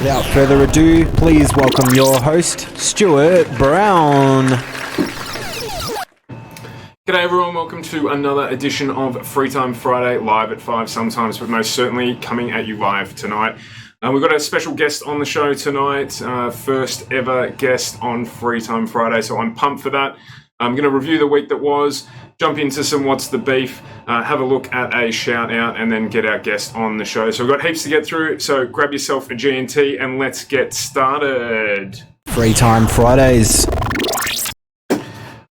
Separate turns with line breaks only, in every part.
Without further ado, please welcome your host, Stuart Brown.
G'day everyone, welcome to another edition of Free Time Friday, live at 5 sometimes, but most certainly coming at you live tonight. We've got a special guest on the show tonight, first ever guest on Free Time Friday, so I'm pumped for that. I'm going to review the week that was, jump into some What's the Beef, have a look at a shout out, and then get our guest on the show. So we've got heaps to get through, so grab yourself a G&T and let's get started.
Free Time Fridays.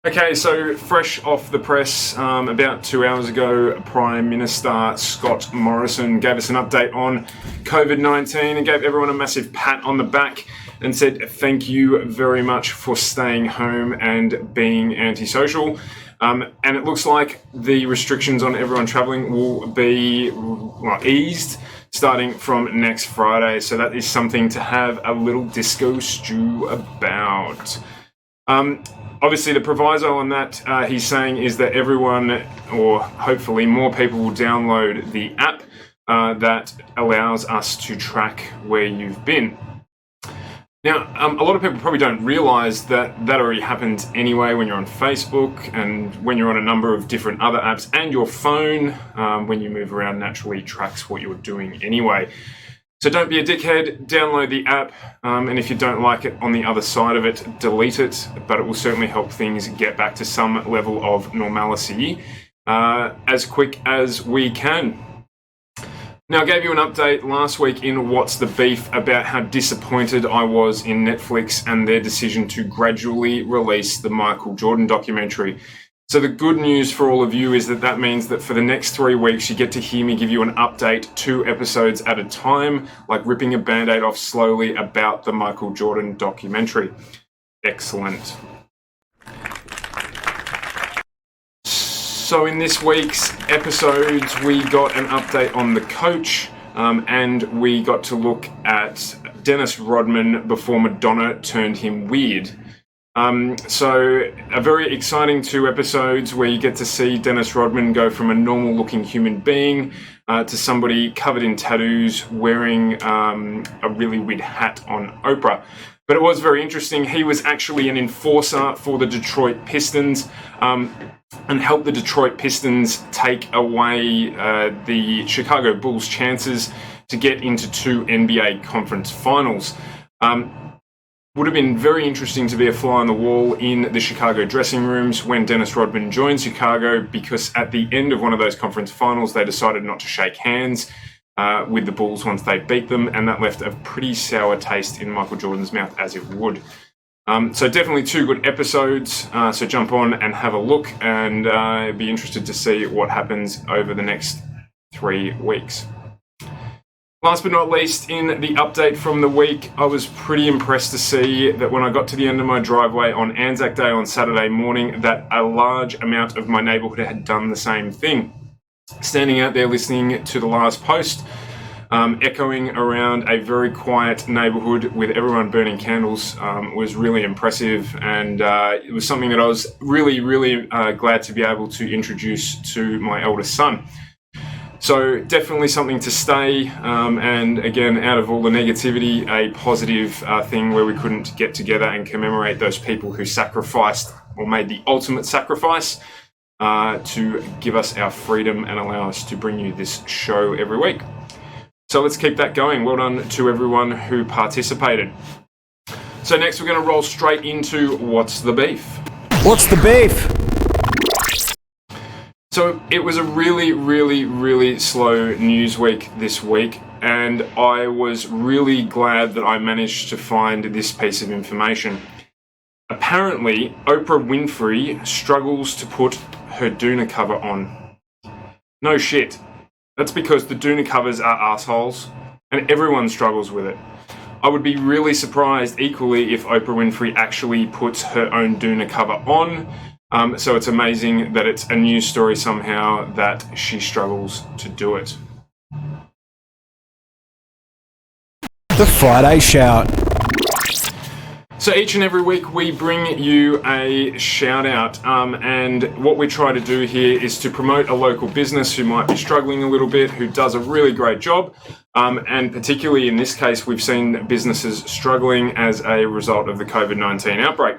Okay, so fresh off the press, about 2 hours ago, Prime Minister Scott Morrison gave us an update on COVID-19 and gave everyone a massive pat on the back and said thank you very much for staying home and being antisocial. And it looks like the restrictions on everyone travelling will be eased starting from next Friday. So that is something to have a little disco stew about. Obviously, the proviso on that he's saying is that everyone, or hopefully more people, will download the app that allows us to track where you've been. Now, a lot of people probably don't realise that already happens anyway when you're on Facebook and when you're on a number of different other apps, and your phone, when you move around, naturally tracks what you're doing anyway. So don't be a dickhead, download the app, and if you don't like it on the other side of it, delete it, but it will certainly help things get back to some level of normalcy as quick as we can. Now, I gave you an update last week in What's the Beef about how disappointed I was in Netflix and their decision to gradually release the Michael Jordan documentary. So the good news for all of you is that means that for the next 3 weeks, you get to hear me give you an update 2 episodes at a time, like ripping a Band-Aid off slowly about the Michael Jordan documentary. Excellent. So in this week's episodes, we got an update on the coach, and we got to look at Dennis Rodman before Madonna turned him weird. So a very exciting 2 episodes where you get to see Dennis Rodman go from a normal looking human being to somebody covered in tattoos wearing a really weird hat on Oprah. But it was very interesting. He was actually an enforcer for the Detroit Pistons and helped the Detroit Pistons take away the Chicago Bulls' chances to get into 2 NBA conference finals. Would have been very interesting to be a fly on the wall in the Chicago dressing rooms when Dennis Rodman joined Chicago, because at the end of one of those conference finals, they decided not to shake hands with the Bulls once they beat them, and that left a pretty sour taste in Michael Jordan's mouth, as it would. So definitely 2 good episodes, so jump on and have a look, and be interested to see what happens over the next 3 weeks. Last but not least, in the update from the week, I was pretty impressed to see that when I got to the end of my driveway on Anzac Day on Saturday morning, that a large amount of my neighbourhood had done the same thing. Standing out there listening to the last post, echoing around a very quiet neighbourhood with everyone burning candles, was really impressive, and it was something that I was really glad to be able to introduce to my eldest son. So definitely something to stay, and again, out of all the negativity, a positive thing where we couldn't get together and commemorate those people who sacrificed or made the ultimate sacrifice to give us our freedom and allow us to bring you this show every week. So let's keep that going. Well done to everyone who participated. So next we're going to roll straight into What's the Beef?
What's the beef?
So it was a really slow news week this week, and I was really glad that I managed to find this piece of information. Apparently, Oprah Winfrey struggles to put her Doona cover on. No shit. That's because the Doona covers are assholes, and everyone struggles with it. I would be really surprised equally if Oprah Winfrey actually puts her own Doona cover on. So it's amazing that it's a news story somehow that she struggles to do it.
The Friday Shout.
So each and every week we bring you a shout out, and what we try to do here is to promote a local business who might be struggling a little bit, who does a really great job, and particularly in this case we've seen businesses struggling as a result of the COVID-19 outbreak.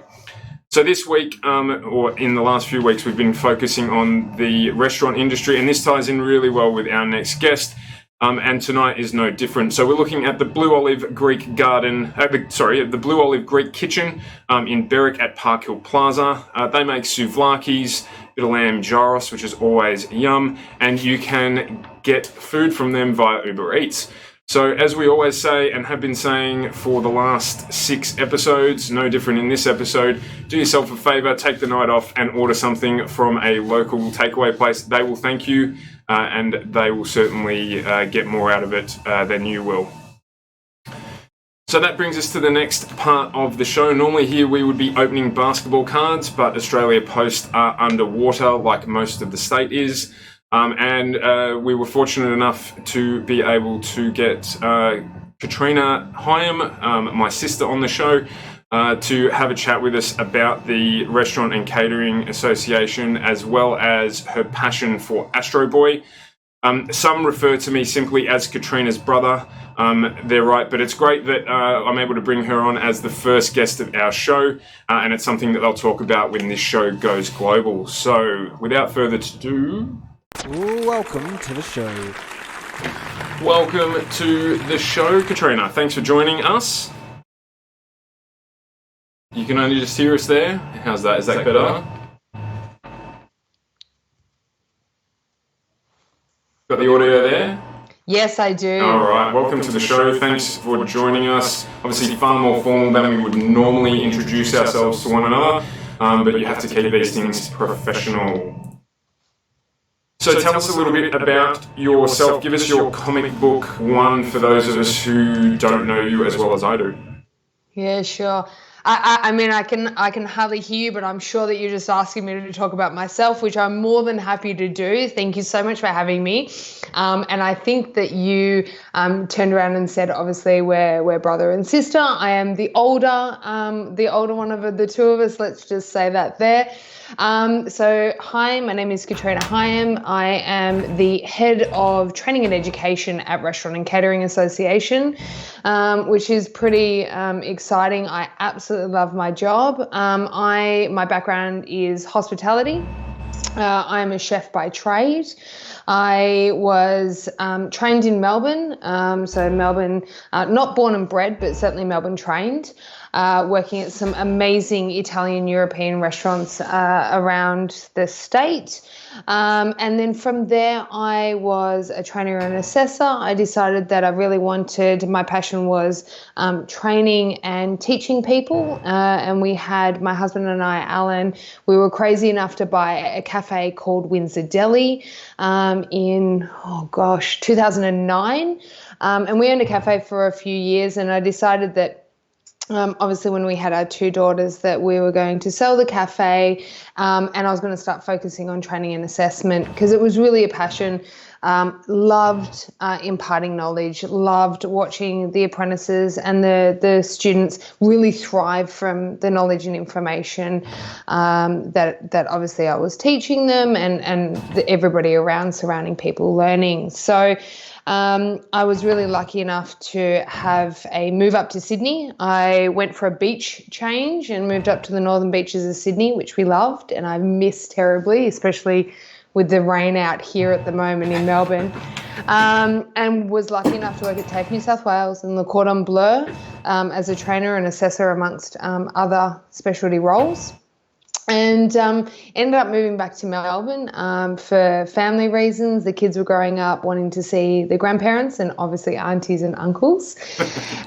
So this week, or in the last few weeks, we've been focusing on the restaurant industry, and this ties in really well with our next guest. And tonight is no different. So we're looking at the Blue Olive Greek Garden, the Blue Olive Greek Kitchen in Berwick at Park Hill Plaza. They make souvlakis, bit of lamb gyros, which is always yum, and you can get food from them via Uber Eats. So as we always say and have been saying for the last 6 episodes, no different in this episode, do yourself a favor, take the night off and order something from a local takeaway place. They will thank you. And they will certainly get more out of it than you will. So that brings us to the next part of the show. Normally here we would be opening basketball cards, but Australia Post are underwater like most of the state is. And we were fortunate enough to be able to get Katrina Higham, my sister, on the show to have a chat with us about the Restaurant and Catering Association, as well as her passion for Astro Boy. Some refer to me simply as Katrina's brother. They're right, but it's great that I'm able to bring her on as the first guest of our show, and it's something that I'll talk about when this show goes global. So, without further ado...
Welcome to the show.
Welcome to the show, Katrina. Thanks for joining us. You can only just hear us there. How's that? Is that better? Got the audio there?
Yes, I do.
All right. Welcome to the show. Thanks for joining us. Obviously, far more formal than we would normally introduce ourselves to one another, but you have to keep these things professional. So tell us a little bit about yourself. Give us your comic book one for those of us who don't know you as well as I do.
Yeah, sure. I mean, I can hardly hear you, but I'm sure that you're just asking me to talk about myself, which I'm more than happy to do. Thank you so much for having me. And I think that you turned around and said, obviously, we're brother and sister. I am the older one of the two of us. Let's just say that there. So hi, my name is Katrina Higham. I am the head of training and education at Restaurant and Catering Association, which is pretty exciting. I absolutely love my job. My background is hospitality. I'm a chef by trade. I was trained in Melbourne, so Melbourne, not born and bred, but certainly Melbourne trained, working at some amazing Italian European restaurants around the state. And then from there, I was a trainer and assessor. I decided that I really my passion was training and teaching people. And we had, my husband and I, Alan, we were crazy enough to buy a cafe called Windsor Deli in, 2009. And we owned a cafe for a few years, and I decided that obviously when we had our 2 daughters that we were going to sell the cafe, and I was going to start focusing on training and assessment because it was really a passion. Loved imparting knowledge, loved watching the apprentices and the students really thrive from the knowledge and information that obviously I was teaching them and everybody around surrounding people learning. So I was really lucky enough to have a move up to Sydney. I went for a beach change and moved up to the northern beaches of Sydney, which we loved and I missed terribly, especially with the rain out here at the moment in Melbourne, and was lucky enough to work at TAFE New South Wales and Le Cordon Bleu as a trainer and assessor amongst other specialty roles. And ended up moving back to Melbourne for family reasons. The kids were growing up wanting to see their grandparents and obviously aunties and uncles,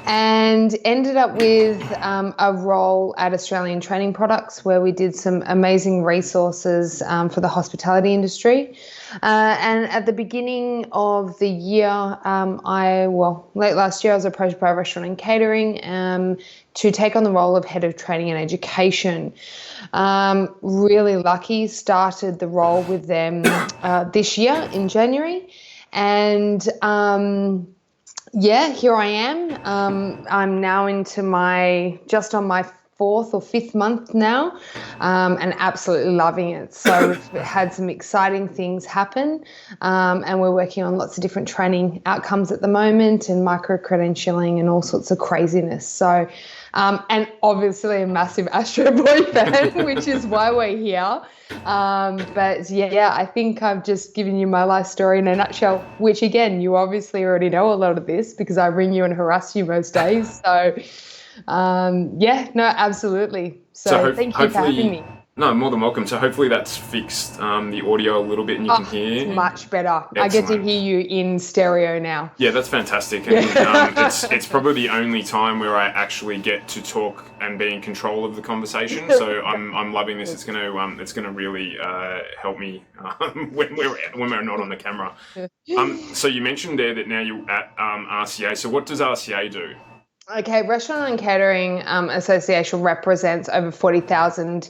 and ended up with a role at Australian Training Products where we did some amazing resources for the hospitality industry. And at the beginning of the year, late last year, I was approached by Restaurant and Catering to take on the role of Head of Training and Education. Really lucky, started the role with them this year in January. And here I am. I'm now into just on my fourth or fifth month now, and absolutely loving it. So we've had some exciting things happen, and we're working on lots of different training outcomes at the moment and micro-credentialing and all sorts of craziness. So, and obviously a massive Astro Boy fan, which is why we're here. But yeah, I think I've just given you my life story in a nutshell, which again, you obviously already know a lot of this because I ring you and harass you most days. So yeah, no, absolutely. So thank you for having me.
No, more than welcome. So hopefully that's fixed the audio a little bit and you can hear.
It's much better.
Excellent.
I get to hear you in stereo now.
Yeah, that's fantastic. And it's probably the only time where I actually get to talk and be in control of the conversation. So I'm loving this. It's gonna really help me when we're not on the camera. So you mentioned there that now you're at RCA. So what does RCA do?
Okay, Restaurant and Catering Association represents over 47,000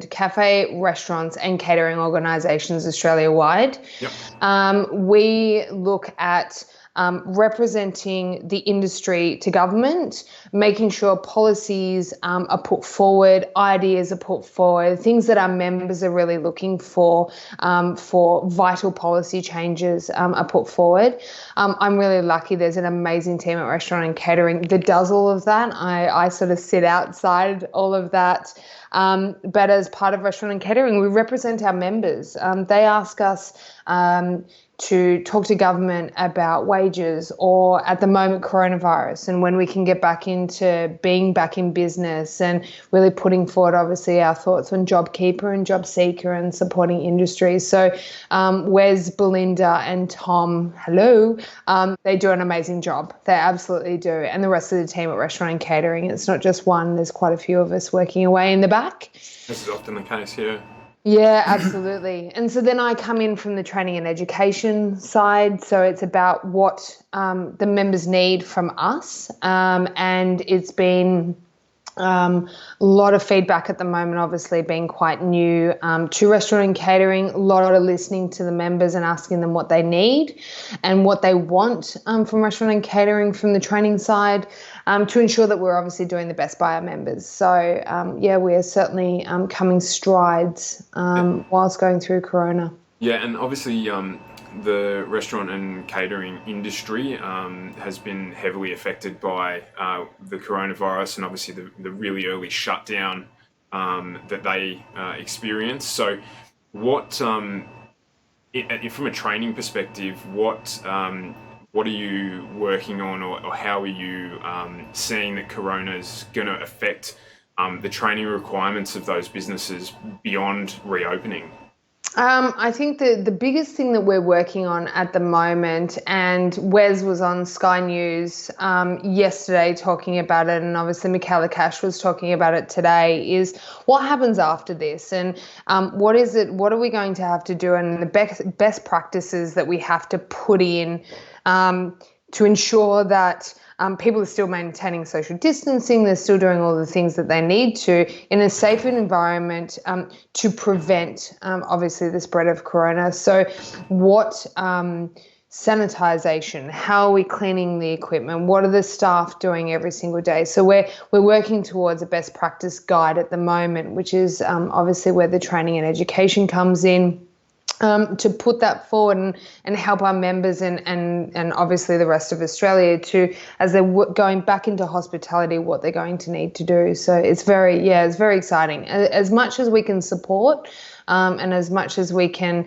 cafe, restaurants and catering organisations Australia-wide.
Yep.
We look at representing the industry to government, making sure policies are put forward, ideas are put forward, things that our members are really looking for vital policy changes are put forward. I'm really lucky there's an amazing team at Restaurant and Catering that does all of that. I sort of sit outside all of that. But as part of Restaurant and Catering, we represent our members. They ask us to talk to government about wages or at the moment coronavirus and when we can get back into being back in business and really putting forward obviously our thoughts on JobKeeper and JobSeeker and supporting industries. So Wes, Belinda and Tom, hello, they do an amazing job. They absolutely do. And the rest of the team at Restaurant and Catering, it's not just one, there's quite a few of us working away in the back.
This is often the case here.
Yeah, absolutely. And so then I come in from the training and education side. So it's about what the members need from us. And it's been a lot of feedback at the moment, obviously being quite new to Restaurant and Catering, a lot of listening to the members and asking them what they need and what they want from Restaurant and Catering from the training side to ensure that we're obviously doing the best by our members. So, yeah, we are certainly coming strides whilst going through Corona.
Yeah, and obviously the restaurant and catering industry has been heavily affected by the coronavirus and obviously the really early shutdown that they experienced. So what, from a training perspective, what are you working on or how are you seeing that Corona is going to affect the training requirements of those businesses beyond reopening?
I think the biggest thing that we're working on at the moment, and Wes was on Sky News yesterday talking about it, and obviously Michaela Cash was talking about it today, is what happens after this and what are we going to have to do and the best practices that we have to put in to ensure that people are still maintaining social distancing, they're still doing all the things that they need to in a safer environment to prevent, obviously, the spread of corona. So what sanitization, how are we cleaning the equipment, what are the staff doing every single day? So we're working towards a best practice guide at the moment, which is obviously where the training and education comes in. To put that forward and help our members and obviously the rest of Australia to, as they're going back into hospitality, what they're going to need to do. So it's very exciting. As much as we can support and as much as we can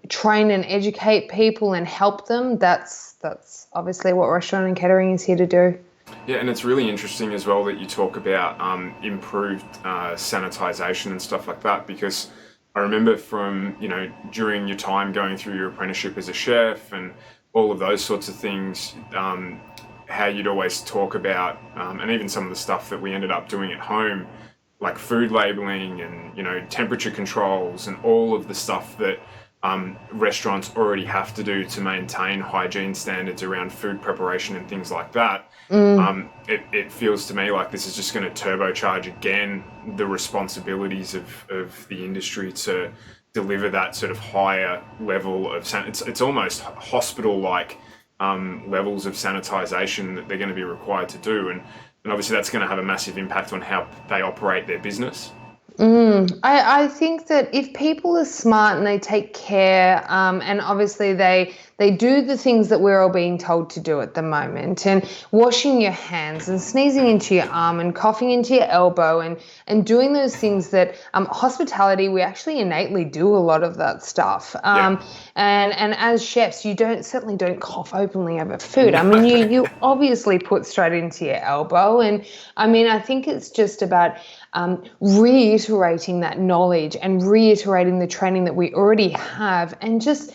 train and educate people and help them, that's obviously what Restaurant and Catering is here to do.
Yeah, and it's really interesting as well that you talk about improved sanitisation and stuff like that, because I remember from, during your time going through your apprenticeship as a chef and all of those sorts of things, how you'd always talk about, and even some of the stuff that we ended up doing at home, like food labelling and, temperature controls and all of the stuff that restaurants already have to do to maintain hygiene standards around food preparation and things like that. It feels to me like this is just going to turbocharge again the responsibilities of the industry to deliver that sort of higher level of it's almost hospital-like levels of sanitization that they're going to be required to do. And obviously that's going to have a massive impact on how they operate their business.
I think that if people are smart and they take care, and obviously they do the things that we're all being told to do at the moment, and washing your hands and sneezing into your arm and coughing into your elbow and doing those things that hospitality, we actually innately do a lot of that stuff. And as chefs, you certainly don't cough openly over food. I mean, you obviously put straight into your elbow, and I mean, I think it's just about reiterating that knowledge and reiterating the training that we already have, and just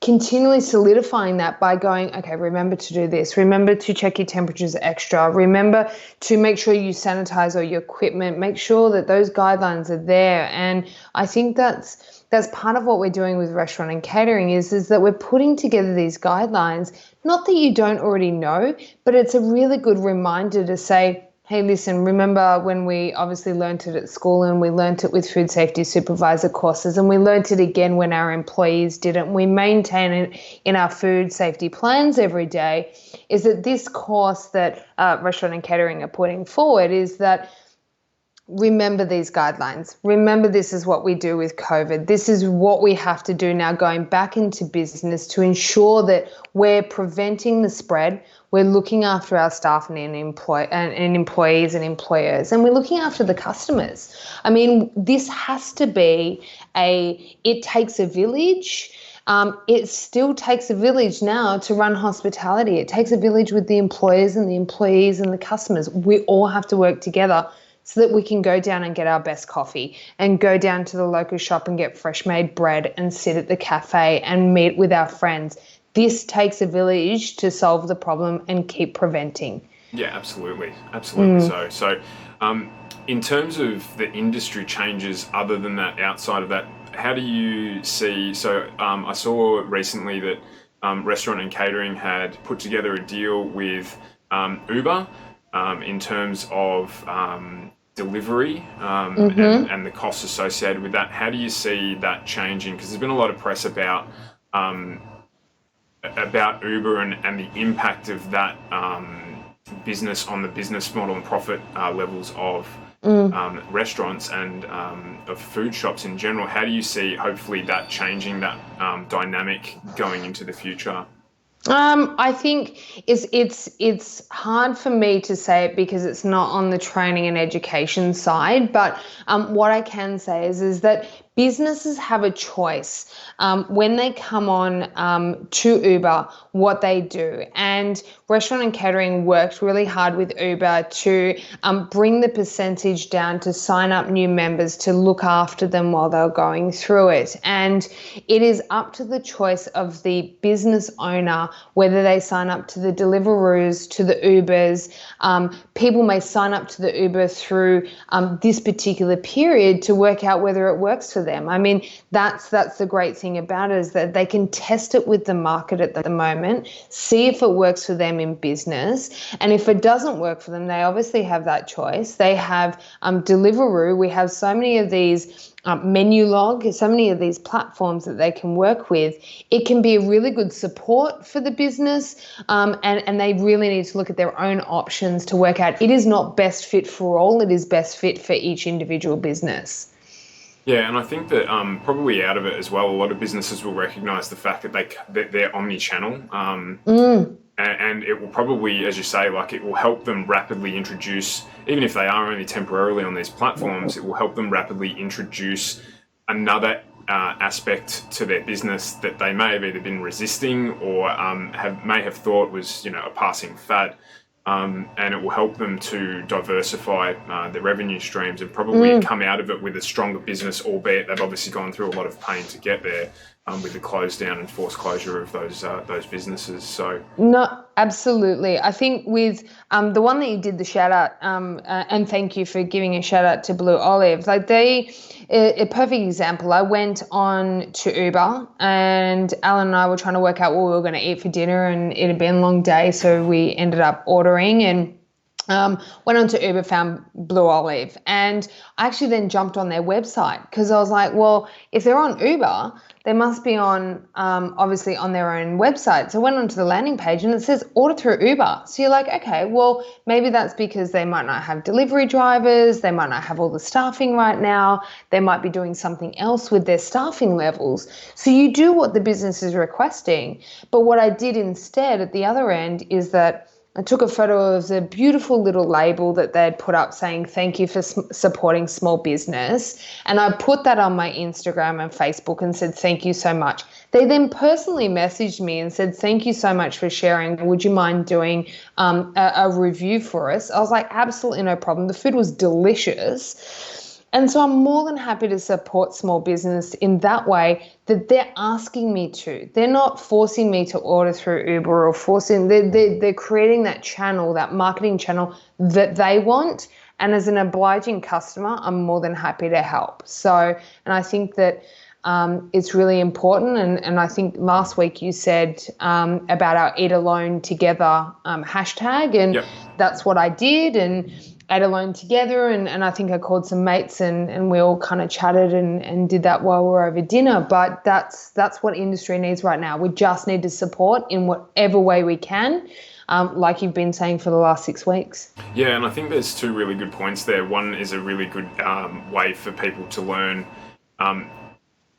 continually solidifying that by going, okay, remember to do this, remember to check your temperatures extra, remember to make sure you sanitize all your equipment, make sure that those guidelines are there. And I think that's part of what we're doing with restaurant and catering is that we're putting together these guidelines, not that you don't already know, but it's a really good reminder to say, hey, listen, remember when we obviously learnt it at school, and we learnt it with food safety supervisor courses, and we learnt it again when our employees didn't. We maintain it in our food safety plans every day, is that this course that restaurant and catering are putting forward is that remember these guidelines. Remember, this is what we do with COVID. This is what we have to do now going back into business to ensure that we're preventing the spread. We're looking after our staff and employees and employers, and we're looking after the customers. I mean, this has to be it takes a village. It still takes a village now to run hospitality. It takes a village with the employers and the employees and the customers. We all have to work together so that we can go down and get our best coffee, and go down to the local shop and get fresh made bread, and sit at the cafe and meet with our friends. This takes a village to solve the problem and keep preventing.
Yeah, absolutely. So in terms of the industry changes, other than that, outside of that, how do you see, I saw recently that Restaurant and Catering had put together a deal with Uber in terms of delivery and the costs associated with that. How do you see that changing? Because there's been a lot of press about Uber and the impact of that business on the business model and profit levels of restaurants and of food shops in general. How do you see, hopefully, that changing, that dynamic going into the future?
I think it's hard for me to say it because it's not on the training and education side, but what I can say is that businesses have a choice when they come on to Uber, what they do. And Restaurant and Catering worked really hard with Uber to bring the percentage down, to sign up new members, to look after them while they're going through it. And it is up to the choice of the business owner whether they sign up to the Deliveroos, to the Ubers. People may sign up to the Uber through this particular period to work out whether it works for them. I mean, that's the great thing about it, is that they can test it with the market at the moment, see if it works for them in business. And if it doesn't work for them, they obviously have that choice. They have Deliveroo. We have so many of these Menulog, so many of these platforms that they can work with. It can be a really good support for the business, and they really need to look at their own options to work out it is not best fit for all, it is best fit for each individual business.
Yeah, and I think that probably out of it as well, a lot of businesses will recognise the fact that they're omni-channel, and it will probably, as you say, like, it will help them rapidly introduce, even if they are only temporarily on these platforms, it will help them rapidly introduce another aspect to their business that they may have either been resisting or may have thought was, a passing fad. And it will help them to diversify their revenue streams and probably come out of it with a stronger business, albeit they've obviously gone through a lot of pain to get there with the close down and forced closure of those businesses. So
no, absolutely. I think with the one that you did the shout out, and thank you for giving a shout out to Blue Olive. Like a perfect example. I went on to Uber, and Alan and I were trying to work out what we were going to eat for dinner, and it had been a long day, so we ended up ordering. And Went on to Uber, found Blue Olive, and I actually then jumped on their website because I was like, well, if they're on Uber, they must be on obviously on their own website. So I went onto the landing page and it says order through Uber. So you're like, okay, well, maybe that's because they might not have delivery drivers, they might not have all the staffing right now, they might be doing something else with their staffing levels. So you do what the business is requesting. But what I did instead at the other end is that I took a photo of the beautiful little label that they'd put up saying, thank you for supporting small business. And I put that on my Instagram and Facebook and said, thank you so much. They then personally messaged me and said, thank you so much for sharing. Would you mind doing a review for us? I was like, absolutely no problem. The food was delicious. And so I'm more than happy to support small business in that way that they're asking me to. They're not forcing me to order through Uber or they're creating that channel, that marketing channel that they want. And as an obliging customer, I'm more than happy to help. So, and I think that it's really important. And I think last week you said about our Eat Alone Together hashtag, and
Yep.
that's what I did. And ate alone together, and I think I called some mates and we all kind of chatted and did that while we were over dinner. But that's what industry needs right now. We just need to support in whatever way we can, like you've been saying for the last 6 weeks.
Yeah, and I think there's two really good points there. One is a really good way for people to learn.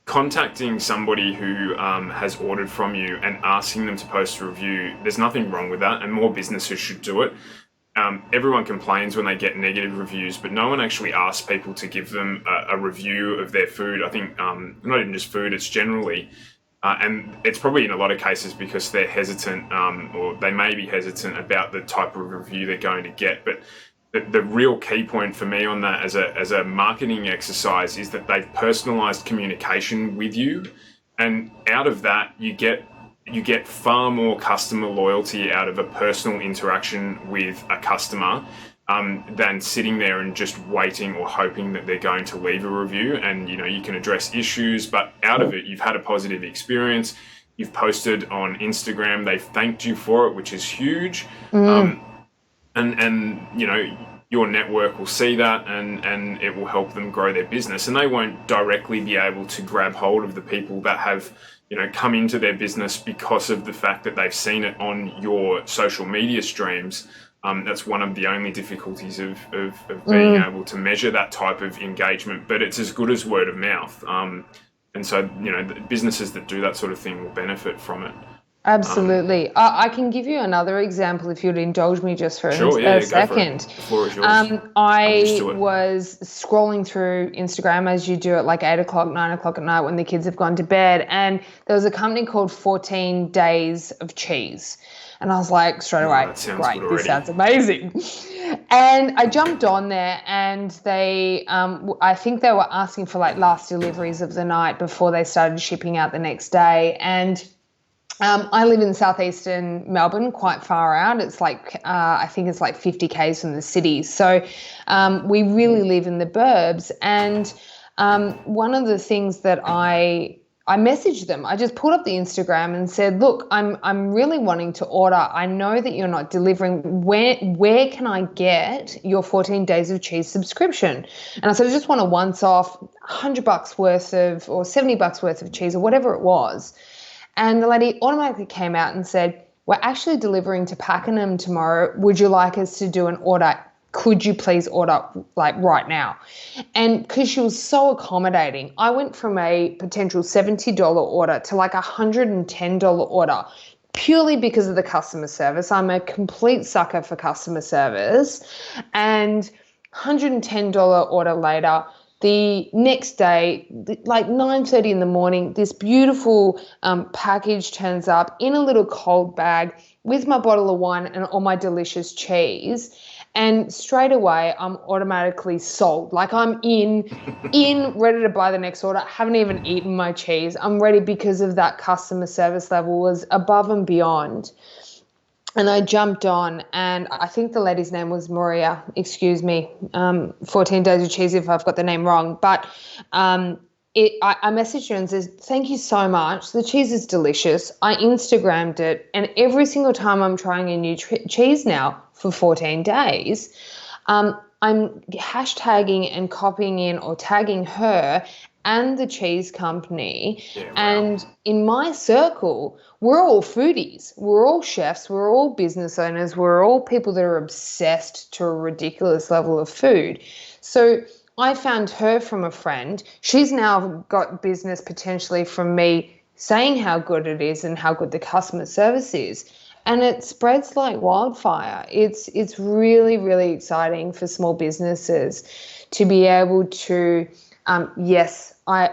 Contacting somebody who has ordered from you and asking them to post a review, there's nothing wrong with that, and more businesses should do it. Everyone complains when they get negative reviews, but no one actually asks people to give them a review of their food. I think not even just food, it's generally. And it's probably in a lot of cases because they're hesitant or they may be hesitant about the type of review they're going to get. But the real key point for me on that as a marketing exercise is that they've personalized communication with you. And out of that, you get far more customer loyalty out of a personal interaction with a customer than sitting there and just waiting or hoping that they're going to leave a review. And you can address issues, but out of it, you've had a positive experience. You've posted on Instagram. They've thanked you for it, which is huge. And your network will see that, and it will help them grow their business. And they won't directly be able to grab hold of the people that have come into their business because of the fact that they've seen it on your social media streams. That's one of the only difficulties of being able to measure that type of engagement, but it's as good as word of mouth. And so, the businesses that do that sort of thing will benefit from it.
Absolutely. I can give you another example if you'd indulge me just for a second.
The floor is yours.
I was scrolling through Instagram as you do at like 8 o'clock, 9 o'clock at night when the kids have gone to bed. And there was a company called 14 Days of Cheese. And I was like, straight away, great, this sounds amazing. And I jumped on there and they, I think they were asking for like last deliveries of the night before they started shipping out the next day. And I live in southeastern Melbourne, quite far out. It's like, I think it's like 50 k's from the city. So we really live in the burbs. And one of the things that I messaged them, I just pulled up the Instagram and said, look, I'm really wanting to order. I know that you're not delivering. Where can I get your 14 Days of Cheese subscription? And I said, I just want a once off $100 worth of, or $70 worth of cheese or whatever it was. And the lady automatically came out and said, we're actually delivering to Pakenham tomorrow. Would you like us to do an order? Could you please order like right now? And because she was so accommodating, I went from a potential $70 order to like $110 order purely because of the customer service. I'm a complete sucker for customer service. And $110 order later, the next day, like 9:30 in the morning, this beautiful package turns up in a little cold bag with my bottle of wine and all my delicious cheese. And straight away, I'm automatically sold. Like I'm in, ready to buy the next order. I haven't even eaten my cheese. I'm ready because of that customer service level was above and beyond. And I jumped on, and I think the lady's name was Maria, 14 Days of Cheese if I've got the name wrong. But I messaged her and says, thank you so much. The cheese is delicious. I Instagrammed it. And every single time I'm trying a new cheese now for 14 days, I'm hashtagging and copying in or tagging her and the cheese company.
Yeah, wow.
And in my circle, we're all foodies. We're all chefs. We're all business owners. We're all people that are obsessed to a ridiculous level of food. So I found her from a friend. She's now got business potentially from me saying how good it is and how good the customer service is. And it spreads like wildfire. It's really, really exciting for small businesses to be able to, yes, I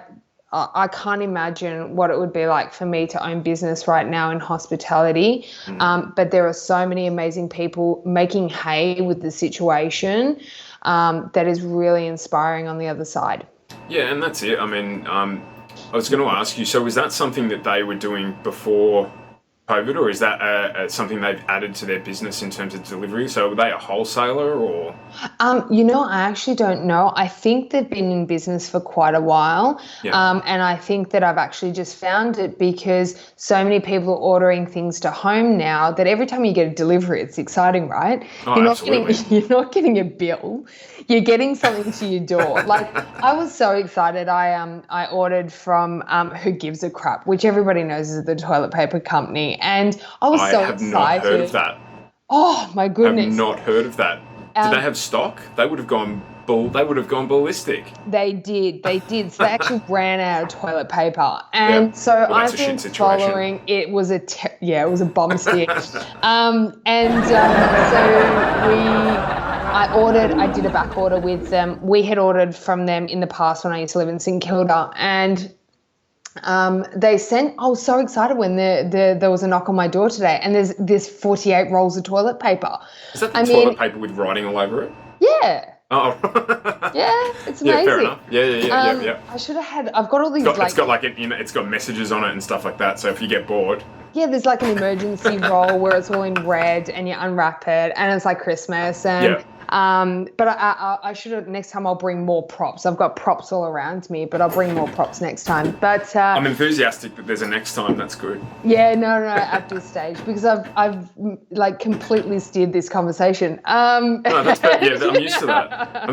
can't imagine what it would be like for me to own business right now in hospitality. But there are so many amazing people making hay with the situation that is really inspiring on the other side.
Yeah, and that's it. I mean, I was going to ask you, so was that something that they were doing before COVID, or is that something they've added to their business in terms of delivery? So were they a wholesaler or?
I actually don't know. I think they've been in business for quite a while.
Yeah.
And I think that I've actually just found it because so many people are ordering things to home now that every time you get a delivery, it's exciting, right?
Oh, absolutely.
You're not getting a bill. You're getting something to your door. Like, I was so excited. I ordered from Who Gives a Crap, which everybody knows is the toilet paper company. And I was so excited.
I have not heard of that.
Oh my goodness!
I've not heard of that. Did they have stock? They would have gone ballistic.
They did. So they actually ran out of toilet paper, and so I've been following. It was a bomb stick. I did a back order with them. We had ordered from them in the past when I used to live in St Kilda, and they sent. I was so excited when there was a knock on my door today, and there's 48 rolls of toilet paper.
Is that the toilet paper with writing all over it?
Yeah.
Oh.
Yeah, it's amazing.
Yeah, fair enough. Yeah.
I should have had. I've got all these.
It's got messages on it and stuff like that. So if you get bored.
Yeah, there's like an emergency roll where it's all in red and you unwrap it and it's like Christmas and. But I should have, next time I'll bring more props. I've got props all around me, but I'll bring more props next time. But
I'm enthusiastic that there's a next time. That's good.
Yeah, no, at this stage, because I've like completely steered this conversation. No,
that's I'm used to that.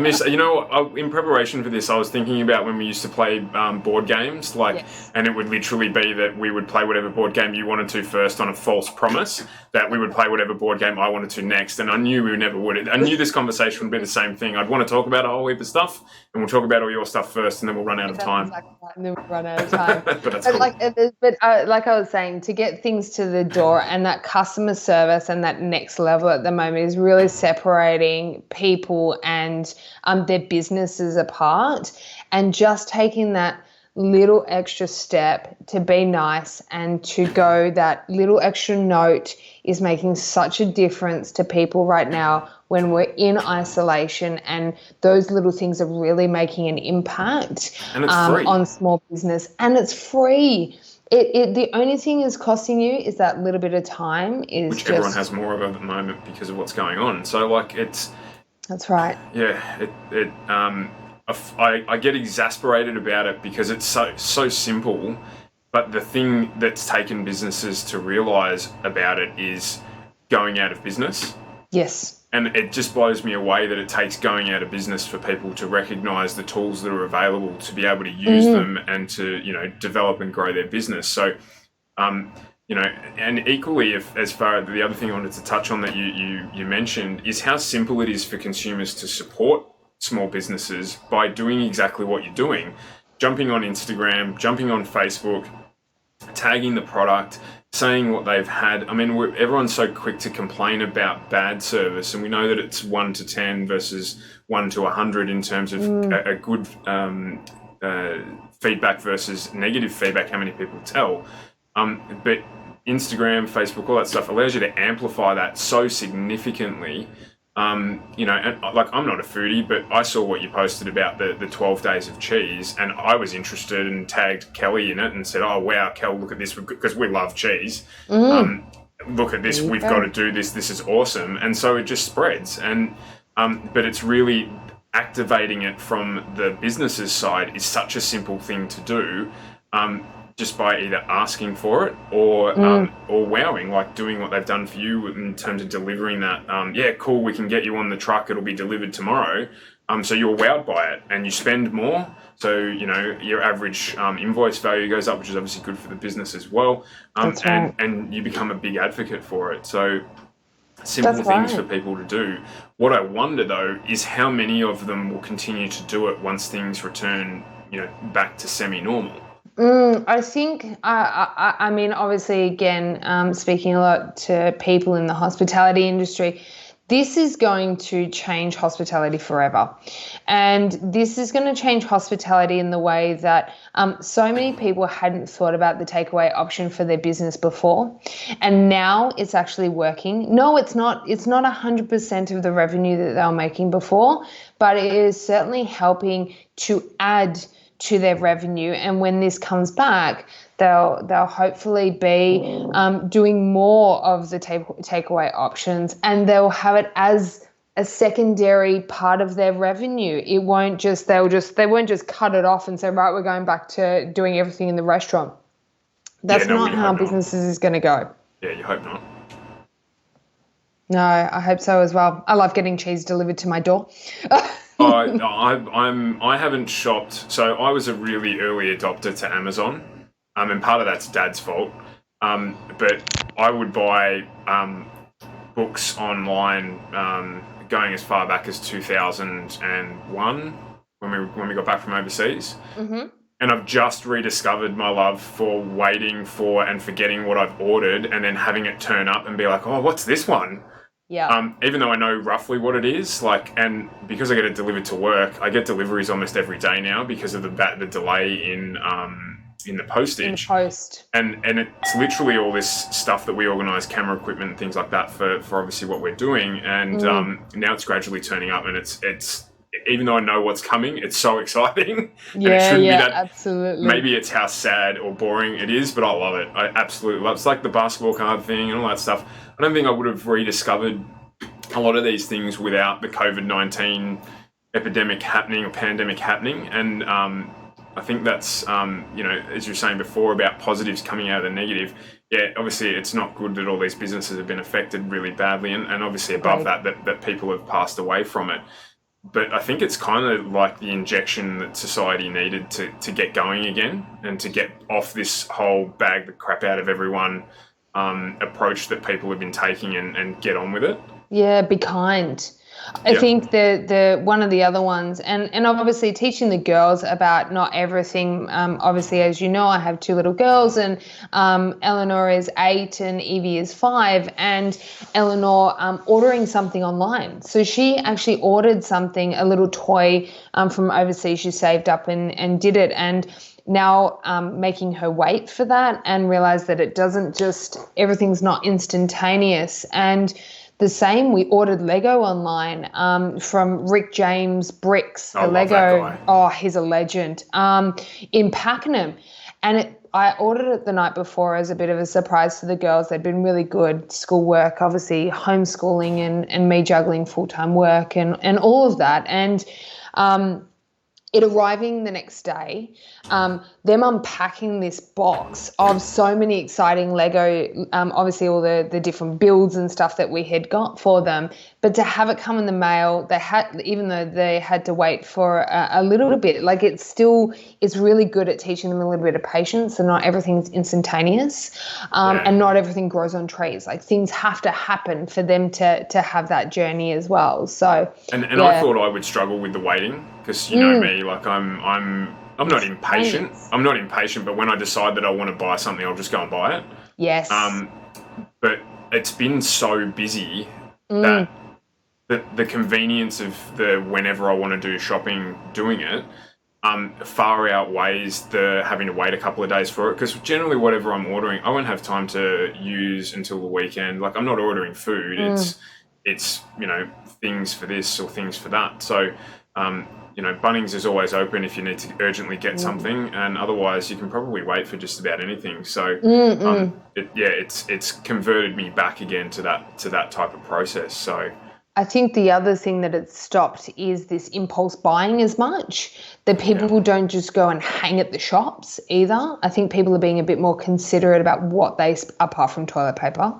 In preparation for this, I was thinking about when we used to play board games, and it would literally be that we would play whatever board game you wanted to first on a false promise that we would play whatever board game I wanted to next, and I knew we never would. I knew this conversation would be the same thing. I'd want to talk about a whole heap of stuff, and we'll talk about all your stuff first, and then we'll run out of time.
Exactly right, and then we'll run out of time.
But that's cool.
Like I was saying, to get things to the door and that customer service and that next level at the moment is really separating people and their businesses apart, and just taking that little extra step to be nice and to go that little extra note is making such a difference to people right now when we're in isolation, and those little things are really making an impact on small business, and it's free. The only thing is costing you is that little bit of time, which
everyone has more of at the moment because of what's going on. So
that's right.
Yeah, I get exasperated about it because it's so simple, but the thing that's taken businesses to realise about it is going out of business.
Yes.
And it just blows me away that it takes going out of business for people to recognise the tools that are available to be able to use them and to, develop and grow their business. So, and equally, as far as the other thing I wanted to touch on that you mentioned is how simple it is for consumers to support small businesses by doing exactly what you're doing. Jumping on Instagram, jumping on Facebook, tagging the product, saying what they've had. I mean, everyone's so quick to complain about bad service, and we know that it's 1 to 10 versus 1 to 100 in terms of a good feedback versus negative feedback, how many people tell. But Instagram, Facebook, all that stuff allows you to amplify that so significantly. And I'm not a foodie, but I saw what you posted about the 12 days of cheese, and I was interested and tagged Kelly in it and said, "Oh wow, Kel, look at this," because we love cheese. Look at this, we've got to do this. This is awesome, and so it just spreads. And but it's really activating it from the business's side is such a simple thing to do, just by either asking for it or wowing, like doing what they've done for you in terms of delivering that. Yeah, cool, we can get you on the truck, it'll be delivered tomorrow. So you're wowed by it and you spend more. So, your average invoice value goes up, which is obviously good for the business as well.
That's right.
And you become a big advocate for it. So simple things for people to do. What I wonder, though, is how many of them will continue to do it once things return, back to semi-normal.
I think, I mean, obviously, again, speaking a lot to people in the hospitality industry, this is going to change hospitality forever. And this is going to change hospitality in the way that so many people hadn't thought about the takeaway option for their business before. And now it's actually working. No, it's not 100% of the revenue that they were making before, but it is certainly helping to add to their revenue. And when this comes back, they'll hopefully be doing more of the takeaway options, and they'll have it as a secondary part of their revenue. It won't just they won't just cut it off and say, right, we're going back to doing everything in the restaurant. That's not how businesses is going to go.
Yeah, you hope not.
No, I hope so as well. I love getting cheese delivered to my door.
I haven't shopped. So I was a really early adopter to Amazon, and part of that's Dad's fault. But I would buy books online, going as far back as 2001 when we got back from overseas. Mm-hmm. And I've just rediscovered my love for waiting for and forgetting what I've ordered, and then having it turn up and be like, oh, what's this one?
Yeah.
Even though I know roughly what it is, and because I get it delivered to work, I get deliveries almost every day now because of the delay in the postage.
In post.
And it's literally all this stuff that we organise, camera equipment and things like that for obviously what we're doing. And now it's gradually turning up, and it's even though I know what's coming, it's so exciting.
Yeah,
and it shouldn't be that,
absolutely.
Maybe it's how sad or boring it is, but I love it. I absolutely love it. It's like the basketball card thing and all that stuff. I don't think I would have rediscovered a lot of these things without the COVID-19 epidemic happening or pandemic happening. And I think that's, as you were saying before about positives coming out of the negative. Yeah, obviously it's not good that all these businesses have been affected really badly, and obviously above that people have passed away from it. But I think it's kind of like the injection that society needed to get going again and to get off this whole bag the crap out of everyone approach that people have been taking and get on with it.
Yeah, be kind. I think the one of the other ones, and obviously teaching the girls about not everything. Obviously, as you know, I have two little girls, and Eleanor is 8 and Evie is 5, and Eleanor ordering something online. So she actually ordered something, a little toy from overseas. She saved up and did it, and now making her wait for that and realize that it doesn't just, everything's not instantaneous. And the same, we ordered Lego online from Rick James Bricks, the Lego. Oh, he's a legend. In Pakenham. And I ordered it the night before as a bit of a surprise to the girls. They'd been really good, schoolwork, obviously homeschooling and me juggling full-time work and all of that. And it arriving the next day, them unpacking this box of so many exciting Lego, obviously all the different builds and stuff that we had got for them, but to have it come in the mail, even though they had to wait for a little bit, like it's really good at teaching them a little bit of patience, and not everything's instantaneous, and not everything grows on trees. Like things have to happen for them to have that journey as well. So
and I thought I would struggle with the waiting, because you know me, like I'm not impatient. I'm not impatient, but when I decide that I want to buy something, I'll just go and buy it.
Yes.
But it's been so busy that the convenience of the whenever I want to do shopping, doing it, far outweighs the having to wait a couple of days for it. Because generally, whatever I'm ordering, I won't have time to use until the weekend. Like I'm not ordering food. It's things for this or things for that. So. Bunnings is always open if you need to urgently get something, and otherwise you can probably wait for just about anything. So, it's converted me back again to that type of process. So,
I think the other thing that it's stopped is this impulse buying as much, that people don't just go and hang at the shops either. I think people are being a bit more considerate about what they, apart from toilet paper,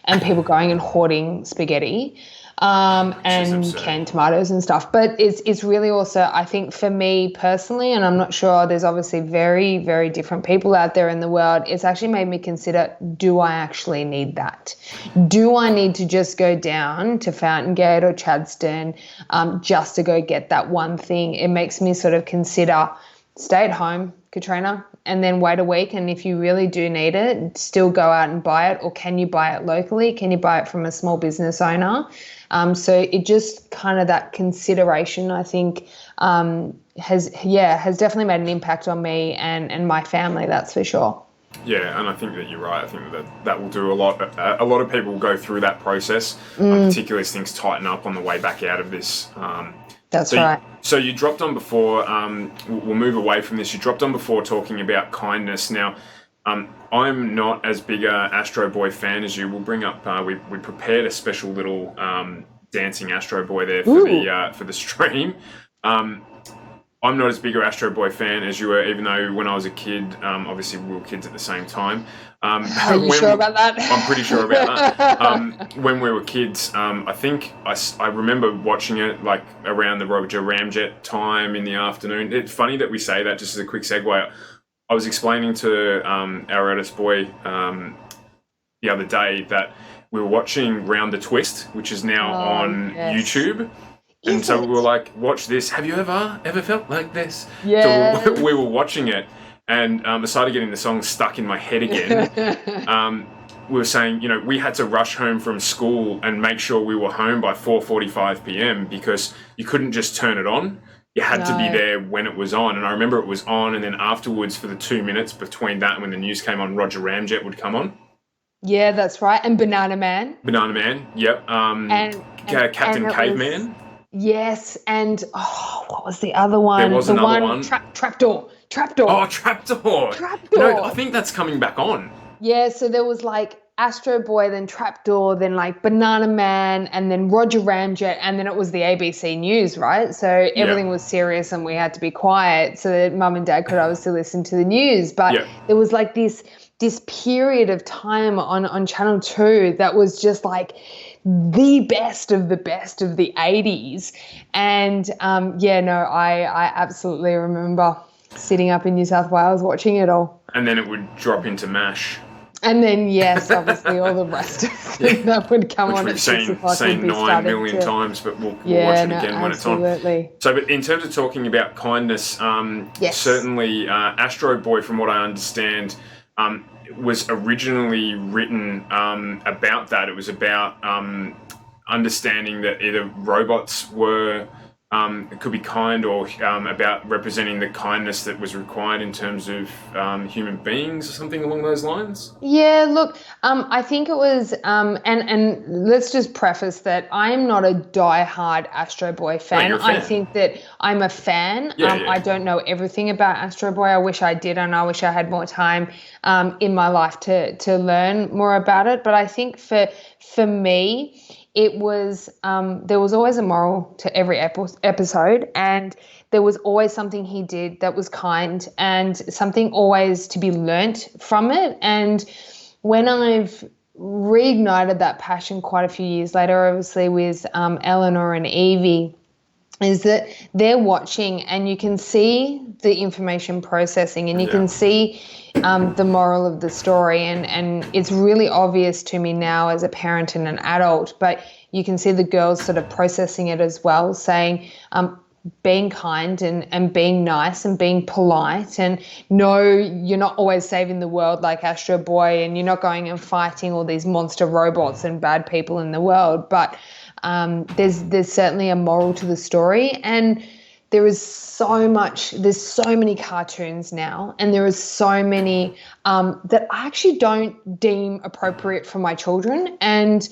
and people going and hoarding spaghetti and canned tomatoes and stuff. But it's really also, I think for me personally, and I'm not sure, there's obviously very, very different people out there in the world, it's actually made me consider, do I actually need that? Do I need to just go down to Fountain Gate or Chadstone just to go get that one thing? It makes me sort of consider, stay at home, Katrina, and then wait a week, and if you really do need it, still go out and buy it. Or can you buy it locally? Can you buy it from a small business owner? So it just kind of, that consideration, I think, has definitely made an impact on me and my family, that's for sure.
Yeah, and I think that you're right. I think that will do a lot. A lot of people will go through that process, particularly as things tighten up on the way back out of this.
That's right.
So you dropped on before, we'll move away from this, you dropped on before talking about kindness. Now, I'm not as big a Astro Boy fan as you. We'll bring up, we prepared a special little dancing Astro Boy there for the stream. I'm not as big a Astro Boy fan as you were, even though when I was a kid, obviously we were kids at the same time.
Are you sure about that?
I'm pretty sure about that. When we were kids, I think I remember watching it like around the Roger Ramjet time in the afternoon. It's funny that we say that, just as a quick segue. I was explaining to our eldest boy the other day that we were watching Round the Twist, which is now on YouTube. And so we were like, watch this. Have you ever felt like this?
Yeah.
So we were watching it, and I started getting the song stuck in my head again. We were saying, we had to rush home from school and make sure we were home by 4:45 p.m. because you couldn't just turn it on. You had to be there when it was on. And I remember it was on, and then afterwards for the 2 minutes between that and when the news came on, Roger Ramjet would come on.
Yeah, that's right. And Banana Man.
Yep. And Captain Caveman.
Yes, and what was the other one?
There was another one.
Trapdoor.
Oh, Trapdoor. I think that's coming back on.
Yeah, so there was like Astro Boy, then Trapdoor, then like Banana Man, and then Roger Ramjet, and then it was the ABC News, right? So everything was serious and we had to be quiet so that Mum and Dad could obviously listen to the news. But there was like this period of time on Channel 2 that was just like the best of the 80s. And I absolutely remember sitting up in New South Wales watching it all.
And then it would drop into MASH.
And then, yes, obviously all the rest of it that would come on at 6 o'clock.
Which we've seen 9 million times, but we'll watch it again when it's on. So, but in terms of talking about kindness, certainly Astro Boy, from what I understand, was originally written about that. It was about understanding that either robots were could be kind, or about representing the kindness that was required in terms of human beings, or something along those lines.
Yeah, look, I think it was, and let's just preface that I am not a diehard Astro Boy fan.
No, you're a fan.
I think that I'm a fan. I don't know everything about Astro Boy. I wish I did, and I wish I had more time in my life to learn more about it. But I think for me, it was there was always a moral to every episode, and there was always something he did that was kind, and something always to be learnt from it. And when I've reignited that passion quite a few years later, obviously with Eleanor and Evie, is that they're watching and you can see the information processing, and you can see the moral of the story, and it's really obvious to me now as a parent and an adult, but you can see the girls sort of processing it as well, saying being kind and being nice and being polite, and no, you're not always saving the world like Astro Boy, and you're not going and fighting all these monster robots and bad people in the world, but there's certainly a moral to the story. And there's so many cartoons now, and there is so many that I actually don't deem appropriate for my children. And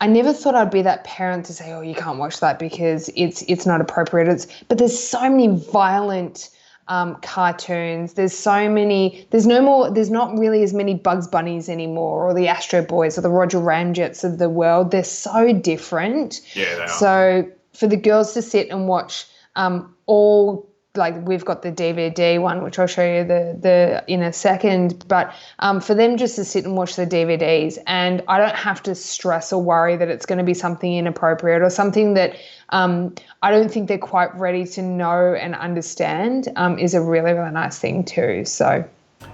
I never thought I'd be that parent to say, oh, you can't watch that because it's not appropriate. But there's so many violent cartoons. There's so many. There's no more. There's not really as many Bugs Bunnies anymore, or the Astro Boys, or the Roger Ramjets of the world. They're so different.
Yeah, they are.
So for the girls to sit and watch all, like, we've got the DVD one, which I'll show you the in a second, but for them just to sit and watch the DVDs, and I don't have to stress or worry that it's going to be something inappropriate or something that I don't think they're quite ready to know and understand, is a really, really nice thing too. So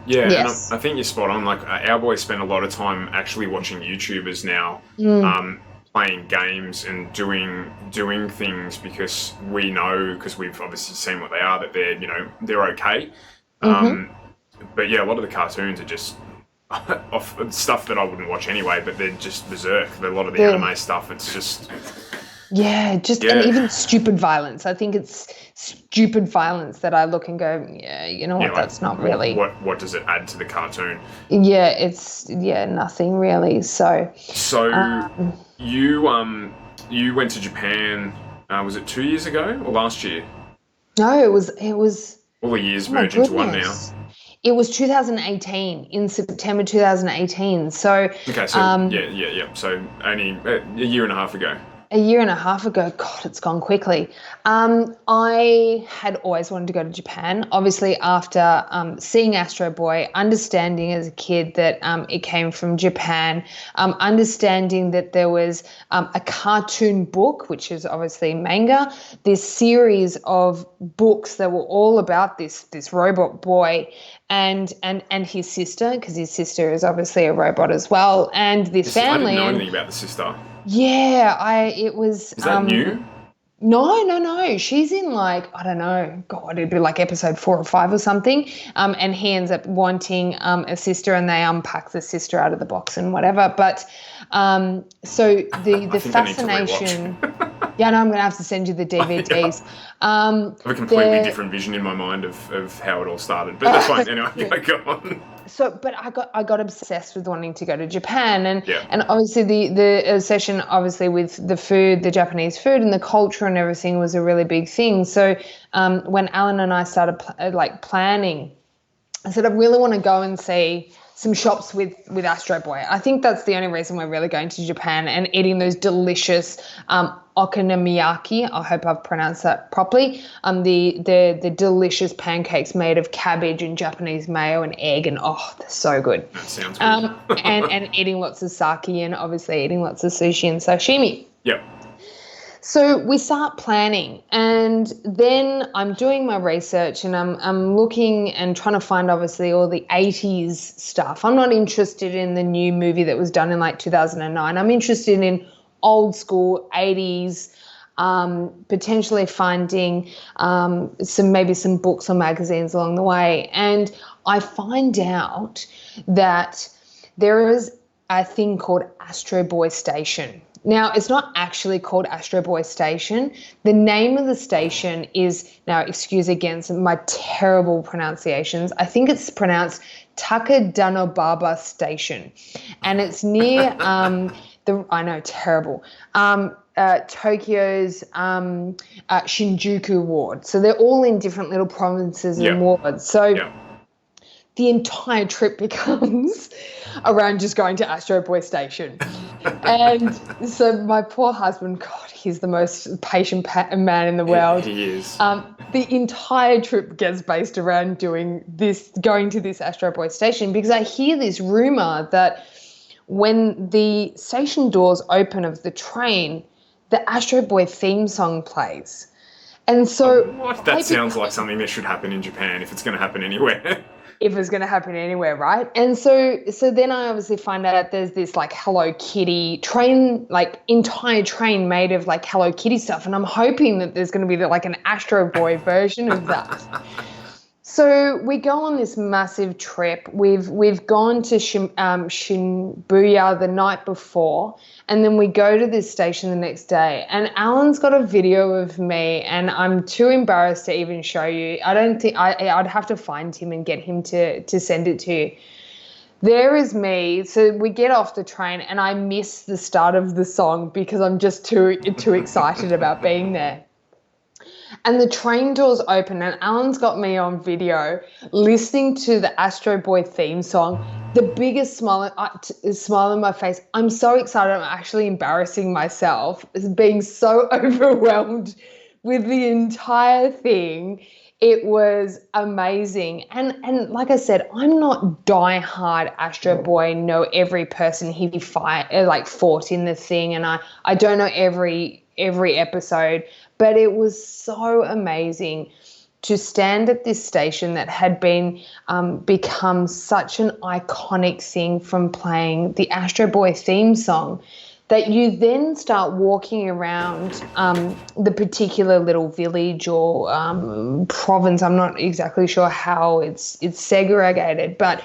yeah,
yes.
And I think you're spot on. Like, our boys spend a lot of time actually watching YouTubers now, playing games and doing things, because we know, because we've obviously seen what they are, that they're okay. But yeah, a lot of the cartoons are just off stuff that I wouldn't watch anyway, but they're just berserk. A lot of the anime stuff, it's just
and even stupid violence. I think it's stupid violence that I look and go, that's not really.
What does it add to the cartoon?
Yeah, it's nothing really. So
you went to Japan. Was it 2 years ago or last year?
No, it was.
All the years merge into one now.
It was 2018, in September 2018. So
okay, so So only a year and a half ago.
A year and a half ago. God, it's gone quickly. I had always wanted to go to Japan. Obviously, after seeing Astro Boy, understanding as a kid that it came from Japan, understanding that there was a cartoon book, which is obviously manga, this series of books that were all about this robot boy and his sister, because his sister is obviously a robot as well, and this family.
I didn't know anything about the sister.
Yeah, it was.
Is that new?
No. She's in, like, I don't know. God, it'd be like episode 4 or 5 or something. And he ends up wanting a sister, and they unpack the sister out of the box and whatever. But so the fascination. Yeah, no, I'm going to have to send you the DVDs.
I have a completely different vision in my mind of how it all started, but that's fine. Anyway, go on.
So, but I got obsessed with wanting to go to Japan, and obviously the session, obviously, with the food, the Japanese food and the culture and everything was a really big thing. So when Alan and I started planning, I said, I really want to go and see some shops with Astro Boy. I think that's the only reason we're really going to Japan, and eating those delicious okonomiyaki. I hope I've pronounced that properly. The delicious pancakes made of cabbage and Japanese mayo and egg, and they're so good.
That sounds good.
and eating lots of sake, and obviously eating lots of sushi and sashimi.
Yep.
So we start planning, and then I'm doing my research, and I'm looking and trying to find, obviously, all the 80s stuff. I'm not interested in the new movie that was done in like 2009. I'm interested in old school 80s, potentially finding some books or magazines along the way. And I find out that there is a thing called Astro Boy Station. Now, it's not actually called Astro Boy Station. The name of the station is, now excuse again my terrible pronunciations, I think it's pronounced Takadanobaba Station. And it's near I know, terrible, Tokyo's Shinjuku ward. So they're all in different little provinces and wards. So the entire trip becomes around just going to Astro Boy Station. And so my poor husband, God, he's the most patient man in the world.
He is.
The entire trip gets based around going to this Astro Boy Station, because I hear this rumor that when the station doors open of the train, the Astro Boy theme song plays. And so
that sounds like something that should happen in Japan, if it's going to happen anywhere.
If it's going to happen anywhere, right? And so then I obviously find out there's this like Hello Kitty train, like entire train made of like Hello Kitty stuff, and I'm hoping that there's going to be like an Astro Boy version of that. So we go on this massive trip. We've gone to Shibuya the night before, and then we go to this station the next day. And Alan's got a video of me, and I'm too embarrassed to even show you. I don't think I'd have to find him and get him to send it to you. There is me. So we get off the train, and I miss the start of the song because I'm just too excited about being there. and the train doors open, and Alan's got me on video listening to the Astro Boy theme song. The biggest smile on my face. I'm so excited. I'm actually embarrassing myself as being so overwhelmed with the entire thing. It was amazing. And like I said, I'm not diehard Astro Boy, know every person he fought in the thing, and I don't know every episode, but it was so amazing to stand at this station that had been become such an iconic thing from playing the Astro Boy theme song, that you then start walking around the particular little village or province. I'm not exactly sure how it's segregated, but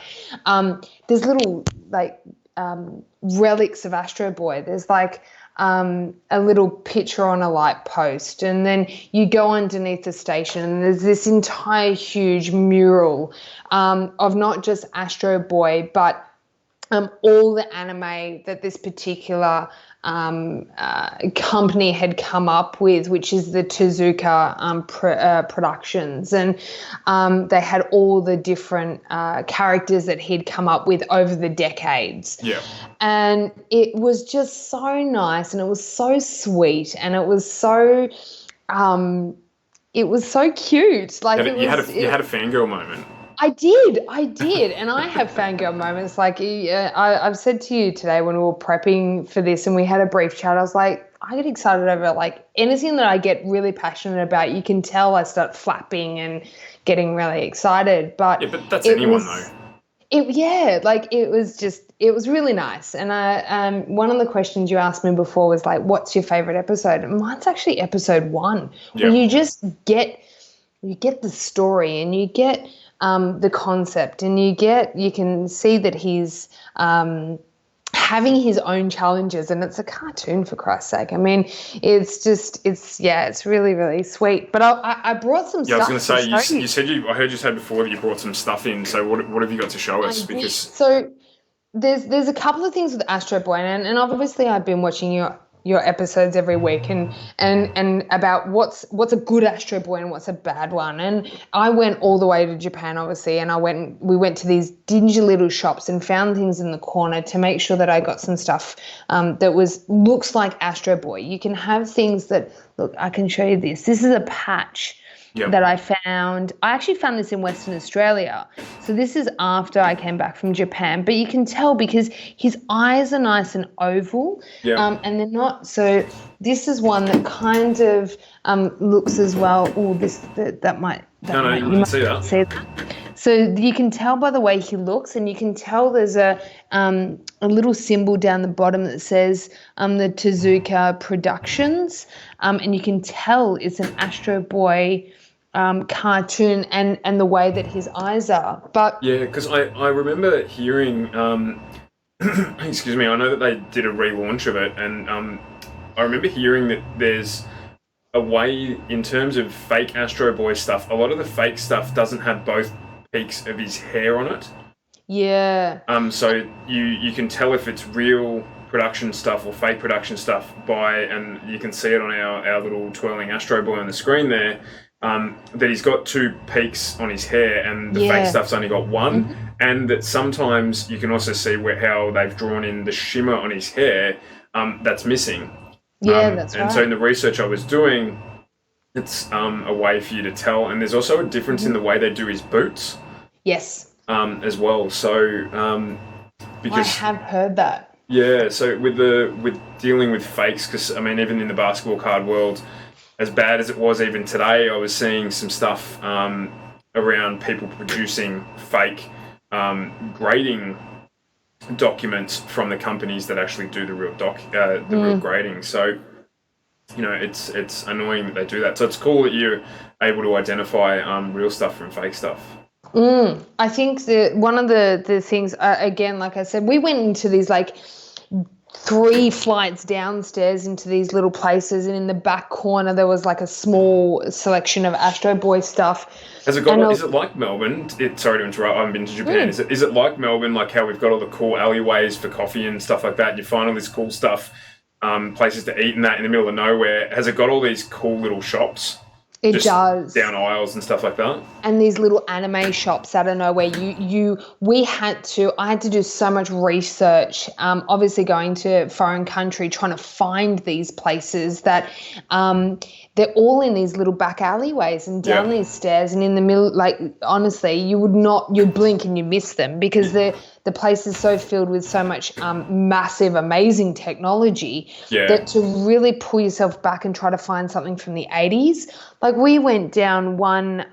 there's little relics of Astro Boy. There's a little picture on a light post, and then you go underneath the station and there's this entire huge mural of not just Astro Boy, but all the anime that this particular company had come up with, which is the Tezuka Productions, and they had all the different characters that he'd come up with over the decades.
Yeah.
And it was just so nice, and it was so sweet, and it was so cute.
You had a fangirl moment.
I did, and I have fangirl moments. I've said to you today when we were prepping for this and we had a brief chat, I was like, I get excited over anything that I get really passionate about. You can tell I start flapping and getting really excited. But
yeah, but that's anyone though.
It was really nice. And one of the questions you asked me before was what's your favorite episode? And mine's actually episode 1.
Yeah.
Where you just get the story, and you get the concept, and you can see that he's having his own challenges, and it's a cartoon, for Christ's sake. I mean, it's really, really sweet. But I brought some stuff.
I was going to say, I heard you say before that you brought some stuff in. So what have you got to show us?
So there's a couple of things with Astro Boy, and obviously I've been watching your episodes every week and about what's a good Astro Boy and what's a bad one. And I went all the way to Japan, obviously, and we went to these dingy little shops and found things in the corner to make sure that I got some stuff that looks like Astro Boy. You can have things that look. I can show you this. This is a patch. Yep. That I found. I actually found this in Western Australia. So this is after I came back from Japan. But you can tell because his eyes are nice and oval.
Yeah.
And they're not. So this is one that kind of looks as well. Oh, you might see that. So you can tell by the way he looks, and you can tell there's a little symbol down the bottom that says the Tezuka Productions, and you can tell it's an Astro Boy cartoon, and the way that his eyes are. But
yeah, because I remember hearing, excuse me, I know that they did a relaunch of it, and I remember hearing that there's a way in terms of fake Astro Boy stuff. A lot of the fake stuff doesn't have both peaks of his hair on it.
Yeah.
So you can tell if it's real production stuff or fake production stuff and you can see it on our little twirling Astro Boy on the screen there, that he's got 2 peaks on his hair and the fake stuff's only got 1. Mm-hmm. And that sometimes you can also see how they've drawn in the shimmer on his hair that's missing.
Yeah, that's right.
And so in the research I was doing, it's a way for you to tell. And there's also a difference in the way they do his boots.
Yes.
As well. So because
I have heard that.
Yeah, so with dealing with fakes, because I mean, even in the basketball card world, as bad as it was even today, I was seeing some stuff around people producing fake grading documents from the companies that actually do the real real grading. So, it's annoying that they do that. So it's cool that you're able to identify real stuff from fake stuff.
I think one of the things, again, like I said, we went into these 3 flights downstairs into these little places, and in the back corner there was a small selection of Astro Boy stuff.
Is it like Melbourne? Sorry to interrupt, I haven't been to Japan. Is it like Melbourne, like how we've got all the cool alleyways for coffee and stuff like that? You find all this cool stuff, places to eat and that in the middle of nowhere. Has it got all these cool little shops?
It
just
does.
down aisles and stuff like that.
And these little anime shops out of nowhere, I had to do so much research, obviously going to foreign country, trying to find these places that they're all in these little back alleyways and down these stairs and in the middle, like, honestly, you'd blink and you miss them because the place is so filled with so much massive, amazing technology that to really pull yourself back and try to find something from the 80s. Like, we went down one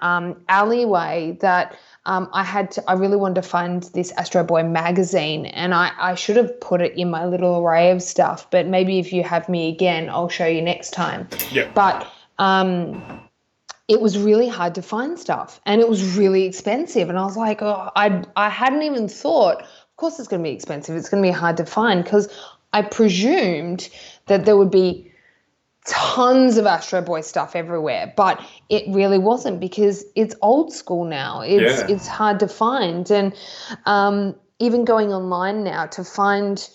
alleyway that I really wanted to find this Astro Boy magazine, and I should have put it in my little array of stuff, but maybe if you have me again, I'll show you next time.
Yeah.
But it was really hard to find stuff, and it was really expensive. And I was like, I hadn't even thought, of course it's going to be expensive. It's going to be hard to find, because I presumed that there would be tons of Astro Boy stuff everywhere, but it really wasn't, because it's old school now. It's hard to find. And even going online now to find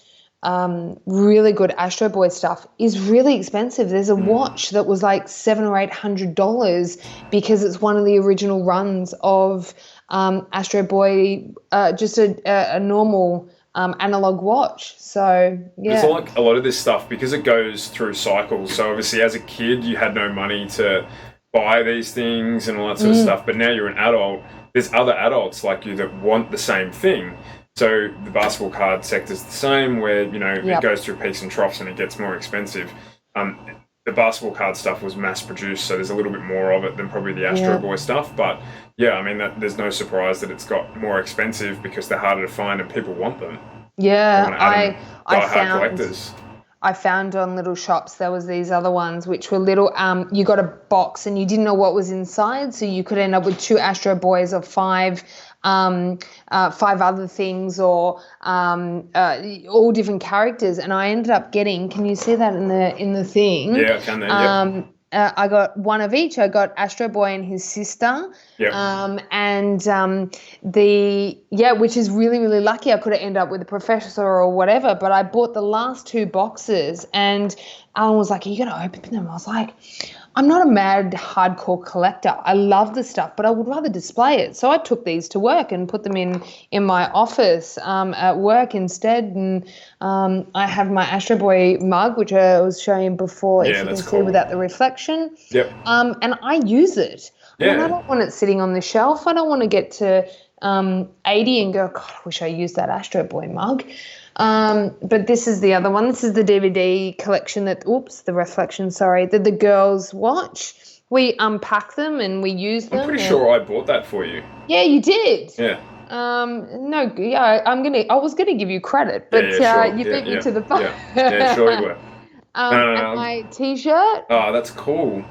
really good Astro Boy stuff is really expensive. There's a watch that was like $700 or $800 because it's one of the original runs of Astro Boy, just a normal analog watch. So
it's like a lot of this stuff, because it goes through cycles. So obviously as a kid you had no money to buy these things and all that sort of stuff, but now you're an adult, there's other adults like you that want the same thing. So the basketball card sector is the same, where it goes through peaks and troughs and it gets more expensive. The basketball card stuff was mass produced, so there's a little bit more of it than probably the Astro Boy stuff. But yeah, I mean, there's no surprise that it's got more expensive because they're harder to find and people want them.
Yeah, I found on little shops there was these other ones which were little. You got a box and you didn't know what was inside, so you could end up with 2 Astro Boys or 5 other things, or all different characters. And I ended up getting, can you see that in the thing?
Yeah, I can there.
I got one of each. I got Astro Boy and his sister. Which is really, really lucky. I could have ended up with a professor or whatever, but I bought the last 2 boxes, and Alan was like, "Are you going to open them?" I was like, I'm not a mad hardcore collector. I love the stuff, but I would rather display it. So I took these to work and put them in my office at work instead. And I have my Astro Boy mug, which I was showing before, if you can see without the reflection.
Yep.
And I use it.
Yeah.
And I don't want it sitting on the shelf. I don't want to get to 80 and go, God, I wish I used that Astro Boy mug. But this is the other one. This is the DVD collection that the girls watch. We unpack them and we use them.
I'm pretty sure I bought that for you.
Yeah, you did.
Yeah.
I was gonna give you credit, but you beat me to the punch.
Yeah, sure you were.
And my T-shirt.
Oh, that's cool.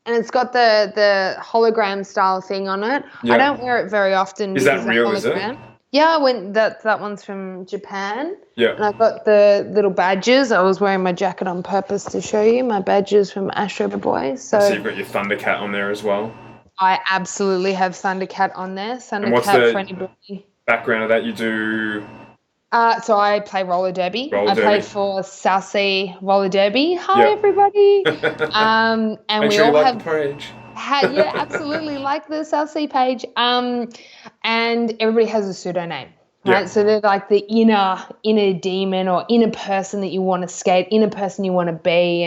And it's got the hologram style thing on it. Yep. I don't wear it very often.
Is that real, is it?
Yeah, that one's from Japan.
Yeah.
And I've got the little badges. I was wearing my jacket on purpose to show you my badges from Astro Boy. So
you've got your Thundercat on there as well?
I absolutely have Thundercat on there. Thundercat,
and what's the background of that? You do...
So I play roller derby. I play for South Sea Roller Derby. Hi, everybody. And
make sure you like the page.
Yeah, absolutely, like the South Sea page. And everybody has a pseudonym, right? So they're like the inner demon or inner person that you want to skate, inner person you want to be.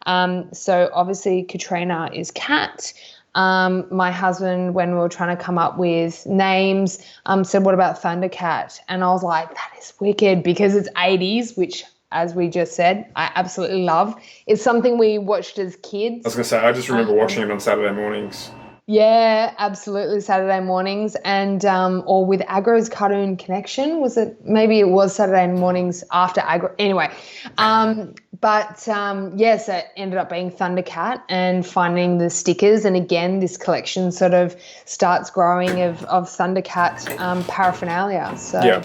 And so obviously Katrina is Cat. My husband, when we were trying to come up with names, said, what about Thundercat? And I was like, that is wicked, because it's 80s, which, as we just said, I absolutely love. It's something we watched as kids.
I was going to say, I just remember watching it on Saturday mornings.
Yeah, absolutely, Saturday mornings. And or with Agro's Cartoon Connection, maybe it was Saturday mornings after Agro. Anyway, so it ended up being Thundercat and finding the stickers. And again, this collection sort of starts growing of Thundercat paraphernalia. So,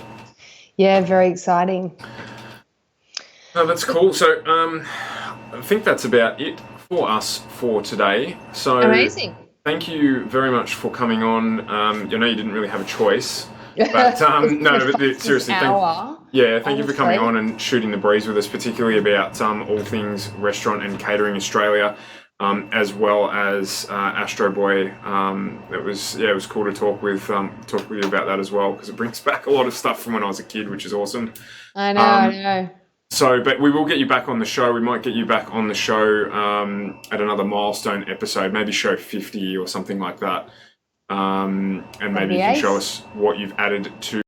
yeah, very exciting.
Oh, that's cool. So I think that's about it for us for today. So
amazing.
Thank you very much for coming on. I know you didn't really have a choice, but seriously, thank you for coming on and shooting the breeze with us, particularly about all things restaurant and catering Australia. as well as Astro Boy. It was cool to talk with you about that as well, because it brings back a lot of stuff from when I was a kid, which is awesome.
I know.
So, but we will get you back on the show. We might get you back on the show at another milestone episode, maybe show 50 or something like that. And maybe you can show us what you've added to